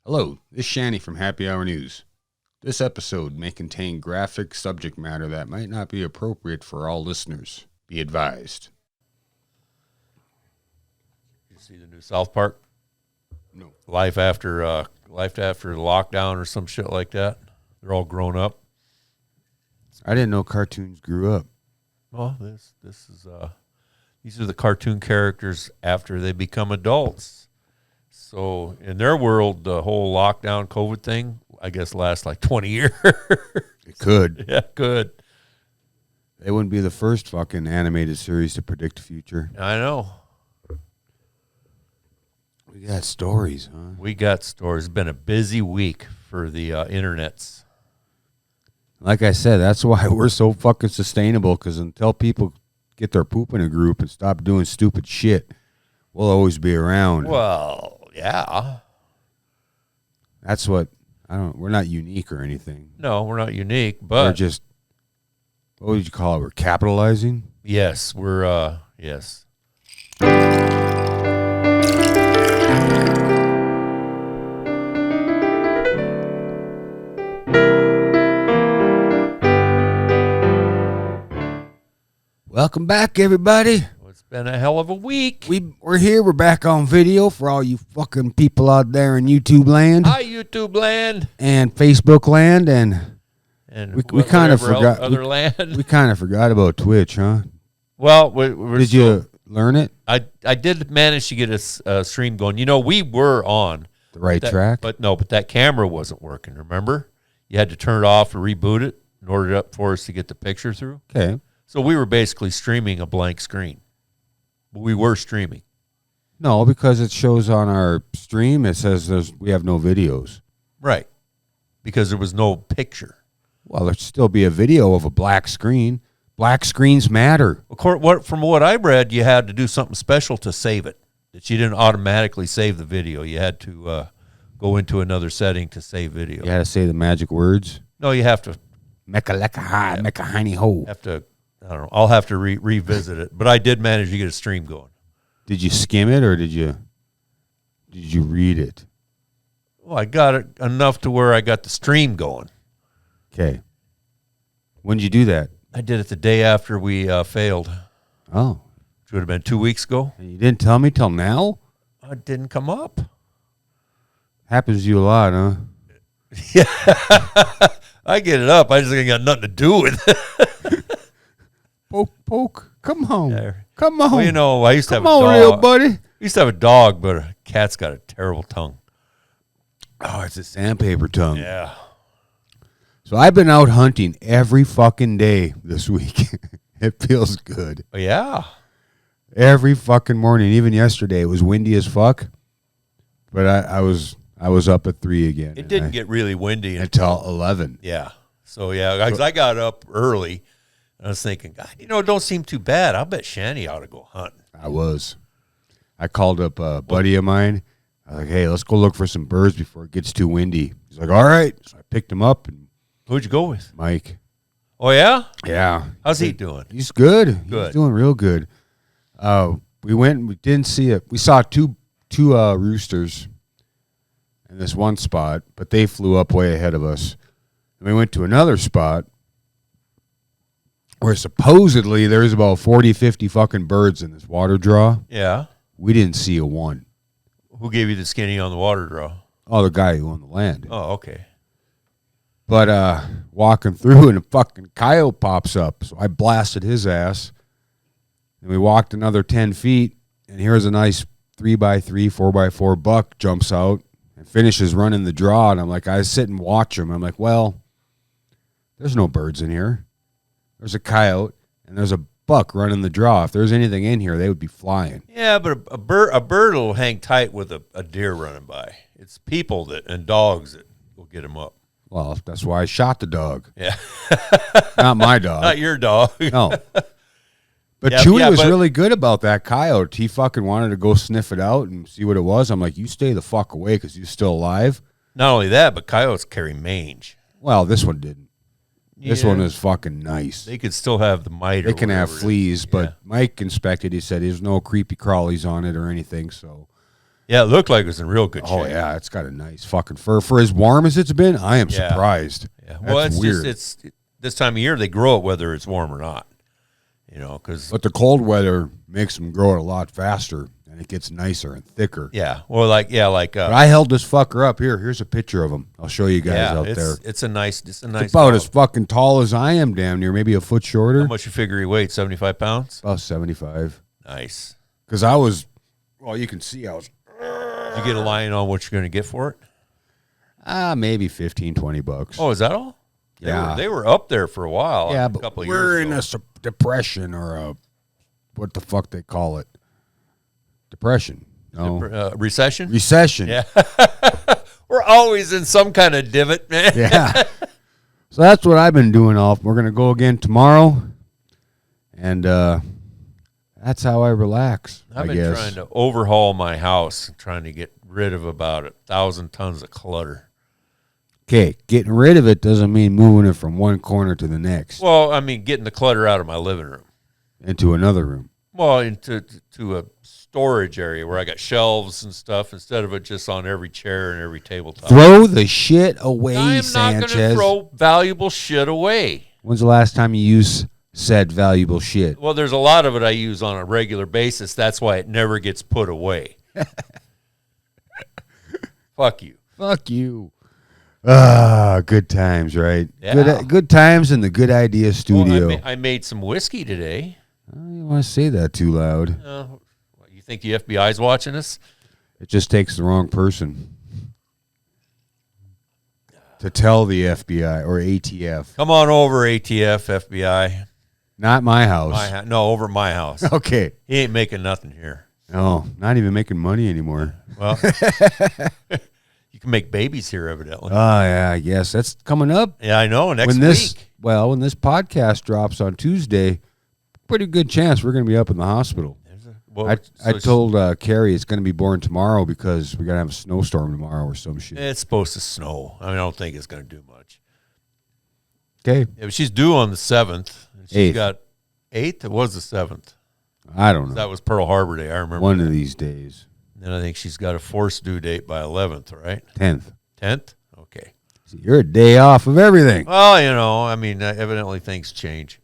Hello, this is Shanty from Happy Hour News. This episode may contain graphic subject matter that might not be appropriate for all listeners. Be advised. You see the new South Park? No. Life after the lockdown or some shit like that. They're all grown up. I didn't know cartoons grew up. Well, this is these are the cartoon characters after they become adults. So in their world, the whole lockdown COVID thing, I guess, lasts like 20 years. It could. Yeah, it could. They wouldn't be the first fucking animated series to predict the future. I know. We got stories, huh? We got stories. It's been a busy week for the internets. Like I said, that's why we're so fucking sustainable, because until people get their poop in a group and stop doing stupid shit, we'll always be around. Well, yeah. That's what, we're not unique or anything. No, we're not unique, but We're just, what would you call it? We're capitalizing? yes, we're yes. Welcome back, everybody. It's been a hell of a week. We're here. We're back on video for all you fucking people out there in YouTube land. Hi, YouTube land. And Facebook land. And we kind of forgot. Other land. We kind of forgot about Twitch, huh? Well, did you learn it? I did manage to get a stream going. You know, we were on the right track. But that camera wasn't working, remember? You had to turn it off and reboot it in order for us to get the picture through. Okay. So we were basically streaming a blank screen. But we were streaming. No, because it shows on our stream, it says we have no videos. Right. Because there was no picture. Well, there'd still be a video of a black screen. Black screens matter. From what I read, you had to do something special to save it. That you didn't automatically save the video. You had to go into another setting to save video. You had to say the magic words. No, you have to. Mecca lecca hi, mecca hiney ho. Have to. I don't know. I'll have to revisit it. But I did manage to get a stream going. Did you skim it or did you read it? Well, I got it enough to where I got the stream going. Okay. When did you do that? I did it the day after we failed. Oh. Which would have been 2 weeks ago. And you didn't tell me till now? It didn't come up. Happens to you a lot, huh? Yeah. I get it up. I just ain't got nothing to do with it. Poke. Come home. Yeah. Come on. Well, you know, I used to have a dog. dog. Come on, little buddy. I used to have a dog, but a cat's got a terrible tongue. Oh, it's a sandpaper tongue. Yeah. So I've been out hunting every fucking day this week. It feels good. Oh, yeah. Every fucking morning. Even yesterday, it was windy as fuck. But I was up at 3 again. It didn't get really windy until 11. Yeah. So, yeah, I got up early. I was thinking, God, it don't seem too bad. I'll bet Shanny ought to go hunting. I called up a buddy of mine. I was like, hey, let's go look for some birds before it gets too windy. He's like, all right. So I picked him up. And who'd you go with? Mike. Oh, yeah? Yeah. How's he doing? He's good. Good. He's doing real good. We went and we didn't see it. We saw two roosters in this one spot, but they flew up way ahead of us. And we went to another spot where supposedly there's about 40, 50 fucking birds in this water draw. Yeah. We didn't see a one. Who gave you the skinny on the water draw? Oh, the guy who owned the land. Oh, okay. But walking through and a fucking coyote pops up. So I blasted his ass. And we walked another 10 feet. And here's a nice 3x3, 4x4 buck jumps out and finishes running the draw. And I'm like, I sit and watch him. I'm like, well, there's no birds in here. There's a coyote and there's a buck running the draw. If there's anything in here, they would be flying. Yeah, but a bird will hang tight with a deer running by. It's people and dogs that will get him up. Well, that's why I shot the dog. Yeah. Not my dog. Not your dog. No. But Chewy was really good about that coyote. He fucking wanted to go sniff it out and see what it was. I'm like, you stay the fuck away because you're still alive. Not only that, but coyotes carry mange. Well, this one didn't. This one is fucking nice. They could still have the mite. They can have fleas, but Mike inspected. He said there's no creepy crawlies on it or anything. So Yeah, it looked like it was in real good shape. Oh yeah, it's got a nice fucking fur for as warm as it's been. I am surprised. Yeah, well, that's weird. It's this time of year they grow it whether it's warm or not. But the cold weather makes them grow it a lot faster, and it gets nicer and thicker. Yeah, well, but I held this fucker up here. Here's a picture of him. I'll show you guys out there. It's a nice. It's about dog. as fucking tall as I am, damn near, maybe a foot shorter. How much you figure he weighed? 75 pounds. About 75. Nice. Because I was, well, you can see I was. Did you get a line on what you're going to get for it? Maybe $15-20. Oh, is that all? They were up there for a while. Yeah, a but couple of we're years in a depression or a, what the fuck they call it? Depression. No. Recession? Recession. Yeah. We're always in some kind of divot, man. Yeah. So that's what I've been doing we're going to go again tomorrow. And that's how I relax, I've I been guess. trying to overhaul my house, trying to get rid of about 1,000 tons of clutter. Okay, getting rid of it doesn't mean moving it from one corner to the next. Well, I mean, getting the clutter out of my living room. Into another room. Well, into a storage area where I got shelves and stuff instead of it just on every chair and every tabletop. Throw the shit away, I'm Sanchez. not going to throw valuable shit away. When's the last time you used said valuable shit? Well, there's a lot of it I use on a regular basis. That's why it never gets put away. Fuck you. Fuck you. Good times, right? Yeah. Good times in the Good Idea studio. Well, I made some whiskey today. I don't want to say that too loud. You think the FBI's watching us? It just takes the wrong person to tell the FBI or ATF. Come on over, ATF, FBI. Not my house. No, over at my house. Okay. He ain't making nothing here. No, not even making money anymore. Well, you can make babies here, evidently. Oh, yeah, I guess. That's coming up. Yeah, I know. Next week. week. Well, when this podcast drops on Tuesday, pretty good chance we're going to be up in the hospital. I told Carrie it's going to be born tomorrow because we're going to have a snowstorm tomorrow or some shit. It's supposed to snow. I don't think it's going to do much. Okay. Yeah, but she's due on the 7th. She's 8th. got 8th? It was the 7th. I don't know. That was Pearl Harbor Day. I remember One that. of these days. Then I think she's got a forced due date by 11th, right? 10th. 10th? Okay. See, you're a day off of everything. Well, I mean, evidently things change.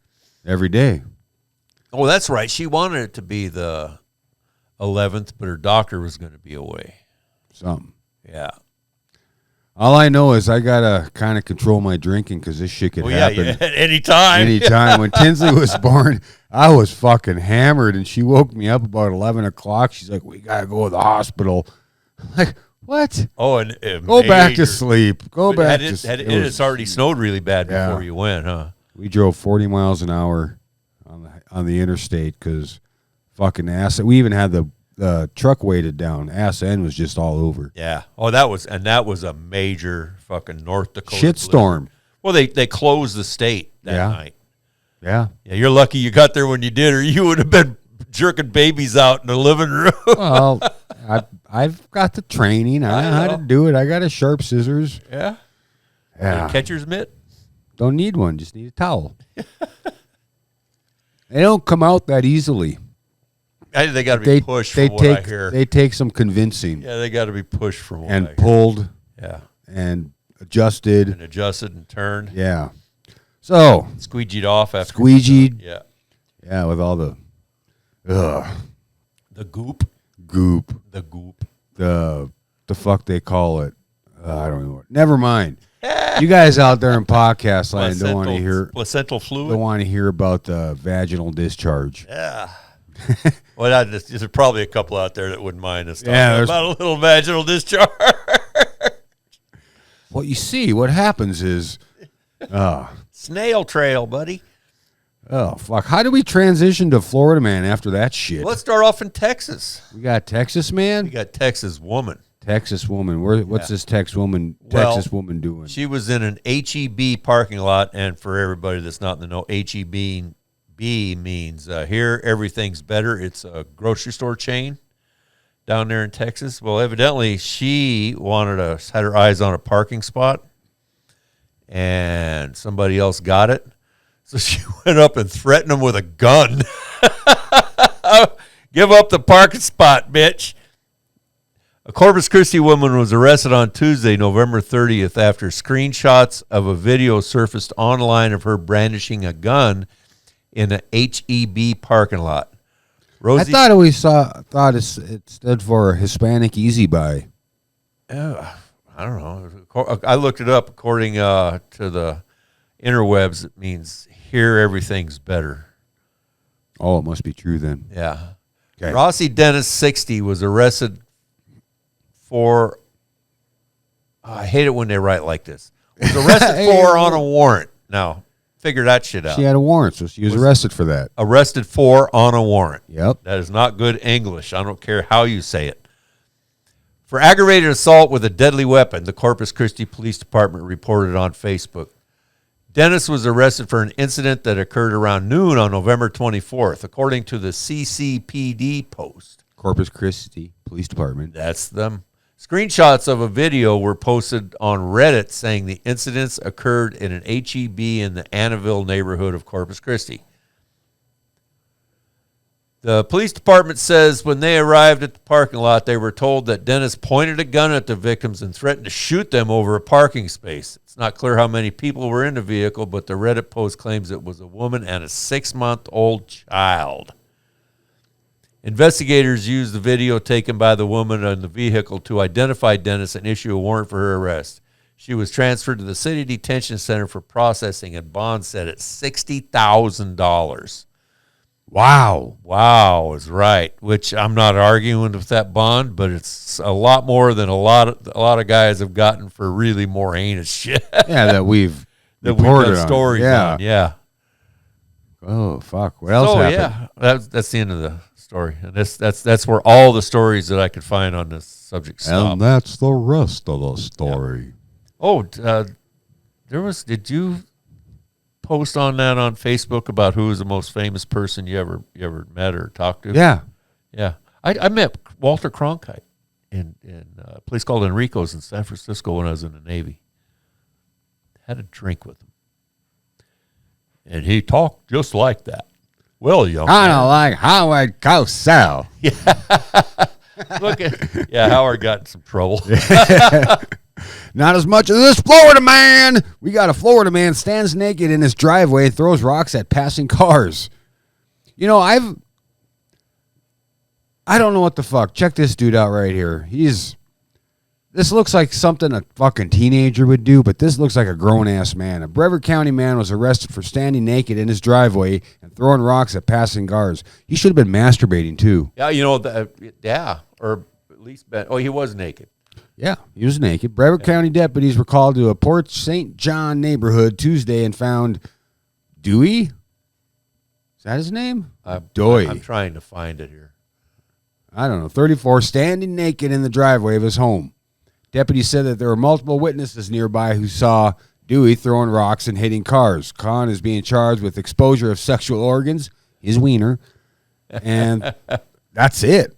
Every day. Oh, that's right. She wanted it to be the 11th, but her doctor was going to be away. Something. Yeah. All I know is I got to kind of control my drinking because this shit could happen. Yeah, at any time. Anytime. When Tinsley was born, I was fucking hammered, and she woke me up about 11 o'clock. She's like, we got to go to the hospital. I'm like, what? Oh, and go back to sleep. Go back to sleep. It's already snowed really bad before you went, huh? We drove 40 miles an hour on the interstate because fucking ass. We even had the truck weighted down. Ass end was just all over. Yeah. Oh, that was a major fucking North Dakota shitstorm. Well, they closed the state that night. Yeah. Yeah, you're lucky you got there when you did, or you would have been jerking babies out in the living room. Well, I've got the training. I know how to do it. I got a sharp scissors. Yeah. Yeah. And a catcher's mitt? Don't need one. Just need a towel. They don't come out that easily. They got to be pushed from what I hear. They take some convincing. Yeah, they got to be pushed from what I hear. Pulled. Yeah. And adjusted. And turned. Yeah. So. Squeegeed off after. Squeegeed. Yeah. Yeah, with all the. The goop. The goop. The fuck they call it. I don't know. Never mind. You guys out there in podcast land don't want to hear. Placental fluid? Don't want to hear about the vaginal discharge. Yeah. Well, there's probably a couple out there that wouldn't mind us talking about a little vaginal discharge. Well, you see, what happens is... snail trail, buddy. Oh, fuck. How do we transition to Florida Man after that shit? Let's start off in Texas. We got Texas Man? We got Texas woman. Texas woman. What's this Texas woman doing? She was in an HEB parking lot, and for everybody that's not in the know, HEB means here everything's better. It's a grocery store chain down there in Texas. Well, evidently she had her eyes on a parking spot, and somebody else got it. So she went up and threatened him with a gun. Give up the parking spot, bitch. A Corpus Christi woman was arrested on Tuesday, November 30th, after screenshots of a video surfaced online of her brandishing a gun in an HEB parking lot. I thought it stood for Hispanic Easy Buy. I don't know. I looked it up. According to the interwebs, it means here everything's better. Oh, it must be true then. Yeah. Okay. Rossi Dennis, 60, was arrested for, I hate it when they write like this, was arrested for on a warrant. Now, figure that shit out. She had a warrant, so she was arrested for that. Arrested for on a warrant. Yep. That is not good English. I don't care how you say it. For aggravated assault with a deadly weapon, the Corpus Christi Police Department reported on Facebook. Dennis was arrested for an incident that occurred around noon on November 24th, according to the CCPD post. Corpus Christi Police Department. That's them. Screenshots of a video were posted on Reddit saying the incidents occurred in an HEB in the Annaville neighborhood of Corpus Christi. The police department says when they arrived at the parking lot, they were told that Dennis pointed a gun at the victims and threatened to shoot them over a parking space. It's not clear how many people were in the vehicle, but the Reddit post claims it was a woman and a 6-month-old child. Investigators used the video taken by the woman in the vehicle to identify Dennis and issue a warrant for her arrest. She was transferred to the city detention center for processing and bond set at $60,000. Wow is right, which I'm not arguing with that bond, but it's a lot more than a lot of guys have gotten for really more heinous shit. Yeah, that we've done stories on. Yeah. Oh fuck! What else happened? Yeah, that's the end of the story, and that's where all the stories that I could find on this subject stop. And that's the rest of the story. Yeah. Oh, did you post on that on Facebook about who is the most famous person you ever met or talked to? Yeah. I met Walter Cronkite in a place called Enrico's in San Francisco when I was in the Navy. Had a drink with him, and he talked just like that. Well, young kind of like Howard Cosell. Yeah, Howard got in some trouble. Not as much as this Florida man. We got a Florida man stands naked in his driveway, throws rocks at passing cars. You know, I don't know what the fuck. Check this dude out right here. This looks like something a fucking teenager would do, but this looks like a grown-ass man. A Brevard County man was arrested for standing naked in his driveway and throwing rocks at passing cars. He should have been masturbating, too. Yeah, or at least been. Oh, he was naked. Yeah, he was naked. Brevard County deputies were called to a Port St. John neighborhood Tuesday and found Dewey. Is that his name? Doy. I'm trying to find it here. I don't know. 34, standing naked in the driveway of his home. Deputies said that there were multiple witnesses nearby who saw Dewey throwing rocks and hitting cars. Khan is being charged with exposure of sexual organs, his wiener, and that's it.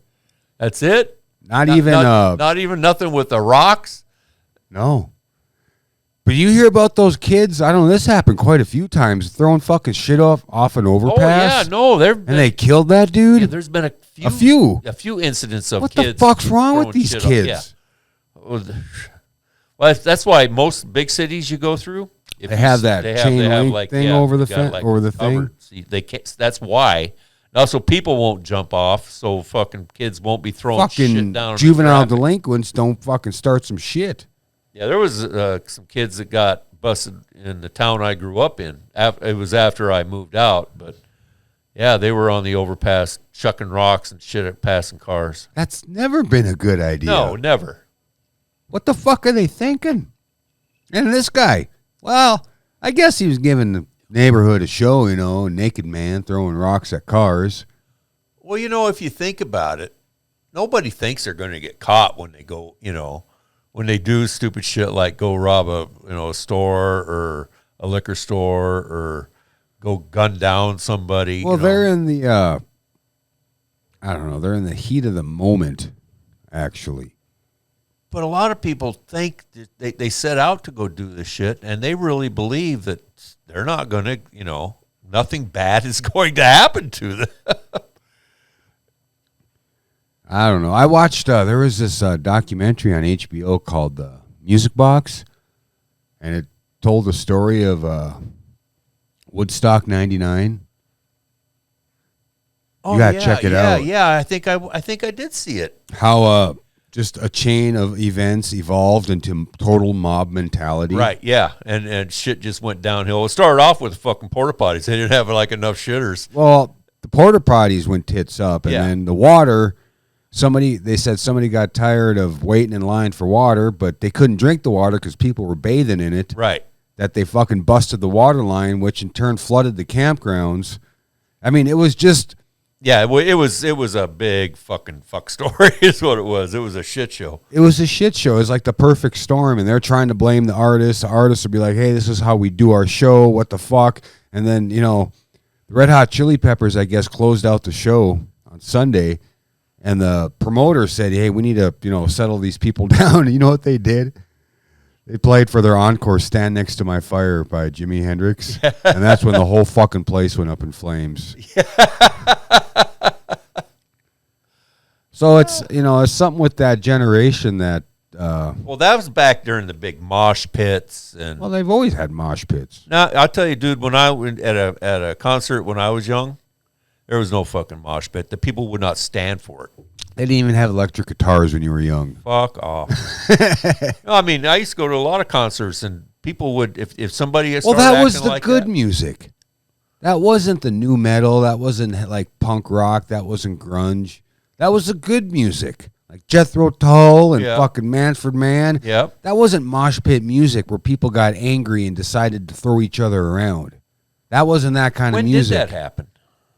That's it? Not even nothing with the rocks? No. But you hear about those kids, I don't know, this happened quite a few times, throwing fucking shit off an overpass. Oh, yeah, no. And they killed that dude? Yeah, there's been a few incidents of what kids. What the fuck's wrong with these kids? Yeah. Well, that's why most big cities you go through, they have that chain link thing over the fence, over the thing. See, they can't, that's why. Also, people won't jump off, so fucking kids won't be throwing shit down. Juvenile delinquents don't fucking start some shit. Yeah, there was some kids that got busted in the town I grew up in. It was after I moved out, but yeah, they were on the overpass chucking rocks and shit at passing cars. That's never been a good idea. No, never. What the fuck are they thinking? And this guy, well, I guess he was giving the neighborhood a show, you know, a naked man throwing rocks at cars. Well, you know, if you think about it, nobody thinks they're going to get caught when they go, you know, when they do stupid shit like go rob a store or a liquor store or go gun down somebody. Well, they're in the, I don't know, they're in the heat of the moment, actually. But a lot of people think that they set out to go do this shit, and they really believe that they're not going to, you know, nothing bad is going to happen to them. I don't know. I watched, there was this documentary on HBO called Music Box, and it told the story of Woodstock 99. Oh, You gotta yeah, check it yeah, out. yeah. I think I did see it. How just a chain of events evolved into total mob mentality. Right, yeah. And shit just went downhill. It started off with fucking porta potties. They didn't have like enough shitters. Well, the porta potties went tits up, and Yeah. then the water. They said somebody got tired of waiting in line for water, but they couldn't drink the water because people were bathing in it. Right. That they fucking busted the water line, which in turn flooded the campgrounds. I mean, it was just. Yeah, it was a big fucking fuck story is what it was. It was a shit show. It was a shit show. It was like the perfect storm, and they're trying to blame the artists. The artists would be like, hey, this is how we do our show. What the fuck? And then, the Red Hot Chili Peppers, I guess, closed out the show on Sunday, and the promoter said, hey, we need to, settle these people down. And you know what they did? They played for their encore Stand Next to My Fire by Jimi Hendrix, and that's when the whole fucking place went up in flames. So it's, it's something with that generation that... Well, that was back during the big mosh pits. And Well, they've always had mosh pits. now, I'll tell you, dude, when I went at a concert when I was young, there was no fucking mosh pit. The people would not stand for it. They didn't even have electric guitars when you were young. Fuck off. No, I mean, I used to go to a lot of concerts, and people would, if somebody Well, started that was acting the like good that, music. That wasn't the new metal. That wasn't like punk rock. That wasn't grunge. That was the good music. Like Jethro Tull and Yeah. fucking Manfred Mann. Yep. That wasn't mosh pit music where people got angry and decided to throw each other around. That wasn't that kind When of music. did that happen?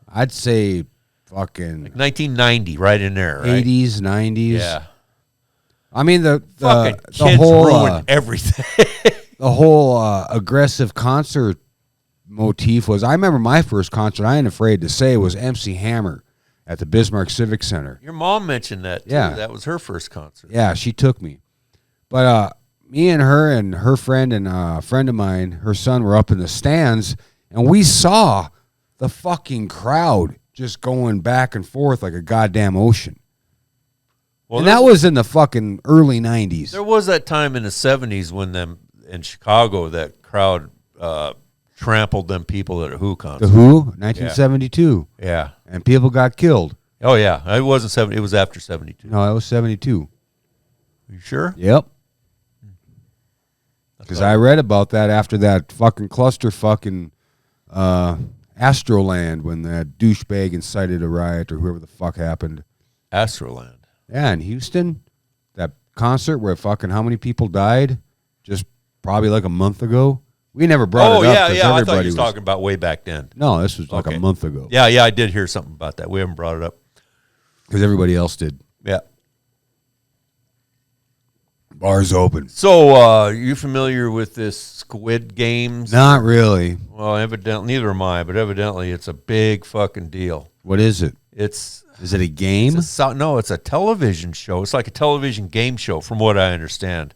I'd say fucking 1990, right in there, right? 80s, 90s. Yeah. I mean, the Fucking the kids whole ruined everything. the whole aggressive concert motif was. I remember my first concert. I ain't afraid to say was MC Hammer at the Bismarck Civic Center. Your mom mentioned that, too. Yeah. That was her first concert. Yeah, she took me, but me and her friend and a friend of mine, her son, were up in the stands, and we saw the fucking crowd just going back and forth like a goddamn ocean. Well, And that was in the fucking early 90s. there was that time in the 70s when them in Chicago, that crowd trampled them people at a Who The concert. Who, 1972. Yeah. And people got killed. Oh, yeah. It wasn't 70. It was after 72. No, that was 72. You sure? Yep. Because I read about that after that fucking cluster fucking Astroland when that douchebag incited a riot or whoever the fuck happened. Astroland. Yeah, in Houston, that concert where fucking how many people died just probably like a month ago. We never brought Oh, it up. yeah, 'cause yeah. I thought everybody you was talking about way back then. No, this was like Okay. a month ago. Yeah, I did hear something about that. We haven't brought it up. Because everybody else did. Yeah. Bars open. So, you familiar with this Squid Games? Not really. Well, evidently, neither am I, but evidently it's a big fucking deal. What is it? It's Is it a game? no, it's a television show. It's like a television game show, from what I understand.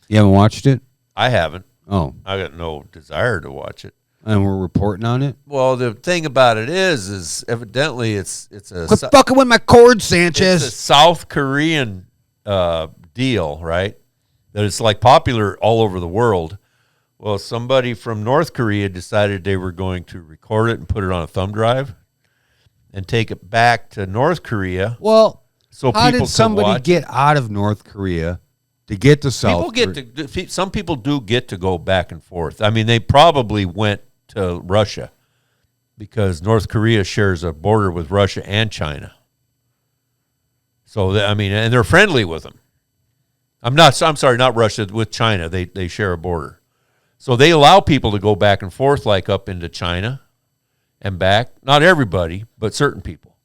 You haven't watched it? I haven't. Oh, I got no desire to watch it. and we're reporting on it? Well, the thing about it is evidently it's a Quit fucking with my cord, it's a Sanchez. South Korean deal, right? That it's like popular all over the world. Well, somebody from North Korea decided they were going to record it and put it on a thumb drive and take it back to North Korea. Well, So how people did somebody watch get out of North Korea to get to South Korea? Some people do get to go back and forth. I mean, they probably went to Russia because North Korea shares a border with Russia and China. So, and they're friendly with them. I'm sorry, not Russia, with China. They share a border. So they allow people to go back and forth, like up into China and back. Not everybody, but certain people.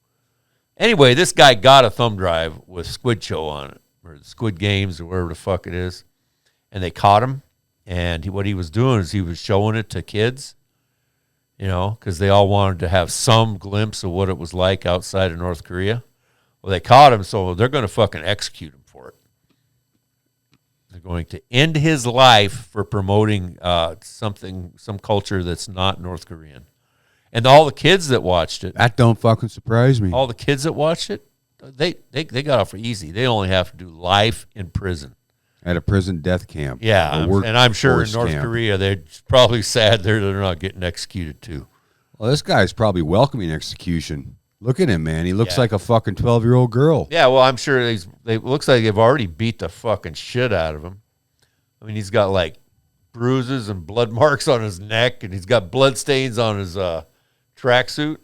Anyway, this guy got a thumb drive with Squid Show on it, or Squid Games, or whatever the fuck it is. And they caught him. And what he was doing is he was showing it to kids, because they all wanted to have some glimpse of what it was like outside of North Korea. Well, they caught him, so they're going to fucking execute him for it. They're going to end his life for promoting some culture that's not North Korean. And all the kids that watched it, That don't fucking surprise me. all the kids that watched it, they got off easy. They only have to do life in prison. At a prison death camp. Yeah, and I'm sure in North Korea they're probably sad they're not getting executed too. Well, this guy's probably welcoming execution. Look at him, man. He looks like a fucking 12-year-old girl. Yeah, well, I'm sure they looks like they've already beat the fucking shit out of him. I mean, he's got like bruises and blood marks on his neck, and he's got blood stains on his tracksuit.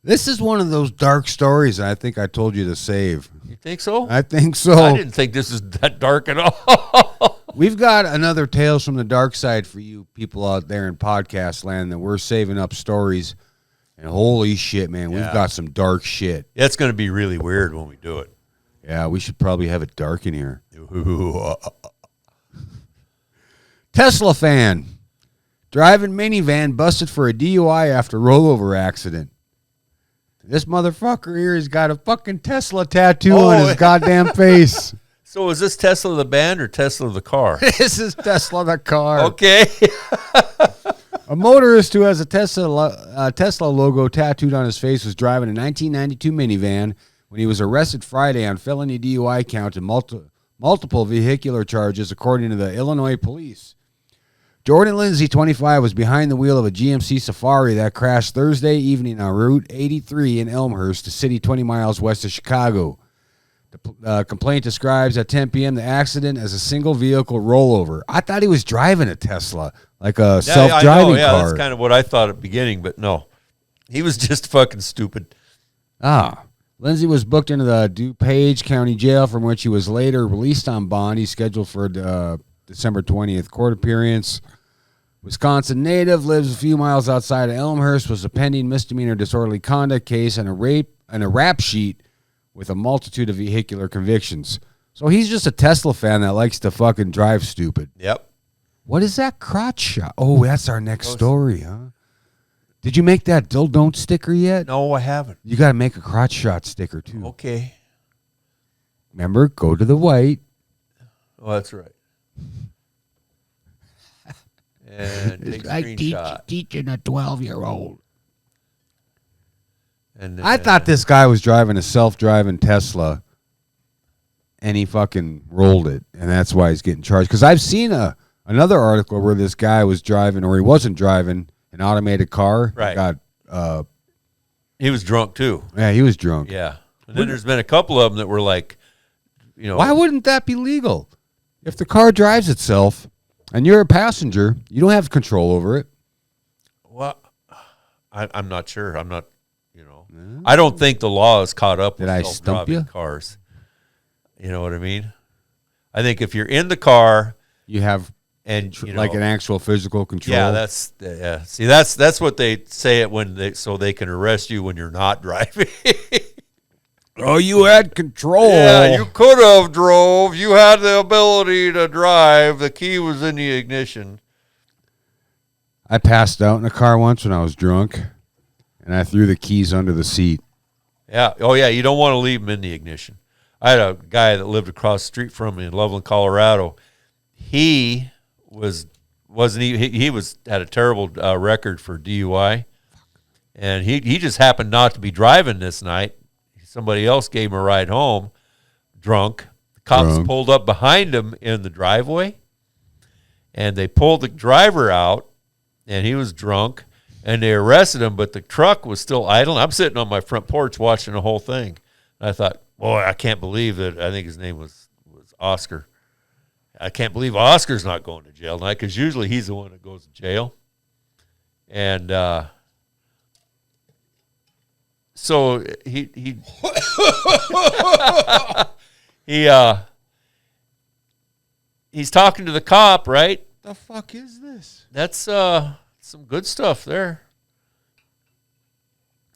This is one of those dark stories I think I told you to save. You think so? I think so. I didn't think this is that dark at all. We've got another Tales from the Dark Side for you people out there in podcast land that we're saving up stories. And holy shit, man, we've got some dark shit. It's going to be really weird when we do it. Yeah, we should probably have it dark in here. Tesla fan. Driving minivan busted for a DUI after rollover accident. This motherfucker here has got a fucking Tesla tattoo on his goddamn face. So is this Tesla the band or Tesla the car? This is Tesla the car. Okay. A motorist who has a Tesla logo tattooed on his face was driving a 1992 minivan when he was arrested Friday on felony DUI count and multiple vehicular charges, according to the Illinois police. Jordan Lindsay, 25, was behind the wheel of a GMC Safari that crashed Thursday evening on Route 83 in Elmhurst, a city 20 miles west of Chicago. The complaint describes at 10 p.m. the accident as a single vehicle rollover. I thought he was driving a Tesla, like a self-driving car. That's kind of what I thought at the beginning, but no. He was just fucking stupid. Lindsay was booked into the DuPage County Jail, from which he was later released on bond. He's scheduled for December 20th court appearance. Wisconsin native, lives a few miles outside of Elmhurst, was a pending misdemeanor disorderly conduct case and a rap sheet with a multitude of vehicular convictions. So he's just a Tesla fan that likes to fucking drive stupid. Yep. What is that crotch shot? Oh, that's our next story, huh? Did you make that don't sticker yet? No, I haven't. You got to make a crotch shot sticker, too. Okay. Remember, go to the white. Oh, that's right. And take a screenshot. Teaching a 12-year-old. And I thought this guy was driving a self-driving Tesla, and he fucking rolled it, and that's why he's getting charged. Because I've seen another article where this guy was driving, or he wasn't driving, an automated car. Right. He was drunk, too. Yeah, he was drunk. Yeah. And then there's been a couple of them that were like, Why wouldn't that be legal? If the car drives itself and you're a passenger, you don't have control over it. Well, I'm not sure. I'm not, I don't think the law is caught up with self-driving cars. You know what I mean? I think if you're in the car, you have like an actual physical control. Yeah, See, that's what they say it so they can arrest you when you're not driving. Oh, you had control. Yeah, you could have drove. You had the ability to drive. The key was in the ignition. I passed out in a car once when I was drunk, and I threw the keys under the seat. Yeah. Oh, yeah, you don't want to leave them in the ignition. I had a guy that lived across the street from me in Loveland, Colorado. He had a terrible record for DUI, and he just happened not to be driving this night. Somebody else gave him a ride home, drunk. The cops pulled up behind him in the driveway, and they pulled the driver out, and he was drunk, and they arrested him, but the truck was still idling. I'm sitting on my front porch watching the whole thing. And I thought, boy, I can't believe that. I think his name was Oscar. I can't believe Oscar's not going to jail tonight, because usually he's the one that goes to jail. And so he's talking to the cop, right? The fuck is this? That's some good stuff there.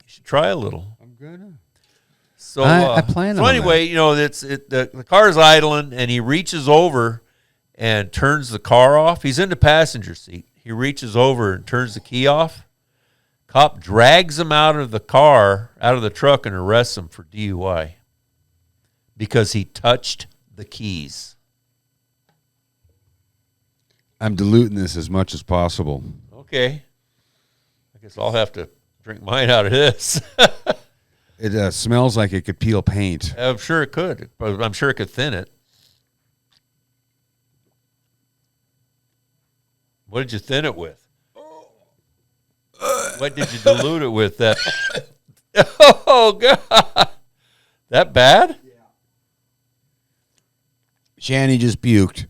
You should try a little. I'm gonna. So I plan on anyway, that. The car's idling, and he reaches over and turns the car off. He's in the passenger seat. He reaches over and turns the key off. Cop drags him out of the truck, and arrests him for DUI because he touched the keys. I'm diluting this as much as possible. Okay. I guess I'll have to drink mine out of this. It smells like it could peel paint. I'm sure it could, but I'm sure it could thin it. What did you thin it with? What did you dilute it with? That. Oh God, that bad? Yeah. Shanny just puked.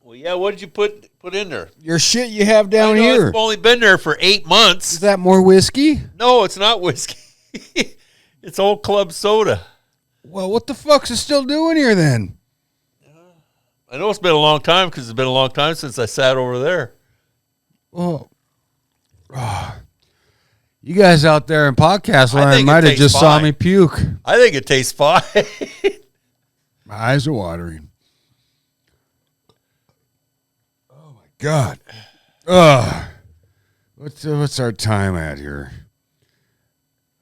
Well, yeah. What did you put in there? Your shit you have down here. It's only been there for 8 months. Is that more whiskey? No, it's not whiskey. It's old club soda. Well, what the fuck's it still doing here then? I know it's been a long time because it's been a long time since I sat over there. Oh. You guys out there in podcast land might have just saw me puke. I think it tastes fine. My eyes are watering. Oh my God. What's our time at here?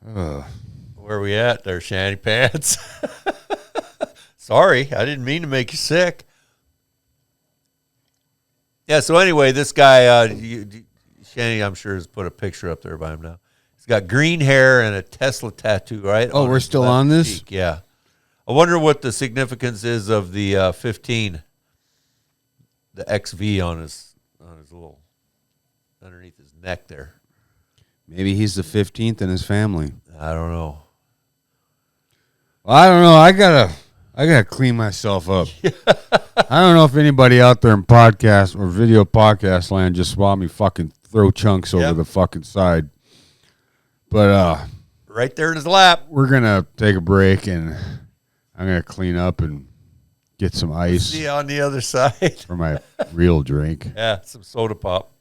Where are we at there, Shanty Pants? Sorry, I didn't mean to make you sick. Yeah, so anyway, this guy, Shanny, I'm sure, has put a picture up there by him now. He's got green hair and a Tesla tattoo, right? Oh, we're still on this? Cheek. Yeah. I wonder what the significance is of the 15, the XV on his little, underneath his neck there. Maybe he's the 15th in his family. I don't know. Well, I don't know. I gotta clean myself up. I don't know if anybody out there in podcast or video podcast land just saw me fucking throw chunks over the fucking side. But right there in his lap. We're gonna take a break and I'm gonna clean up and get some ice. See you on the other side for my real drink. Yeah, some soda pop.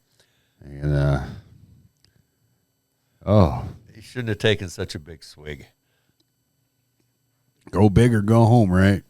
And he shouldn't have taken such a big swig. Go big or go home, right?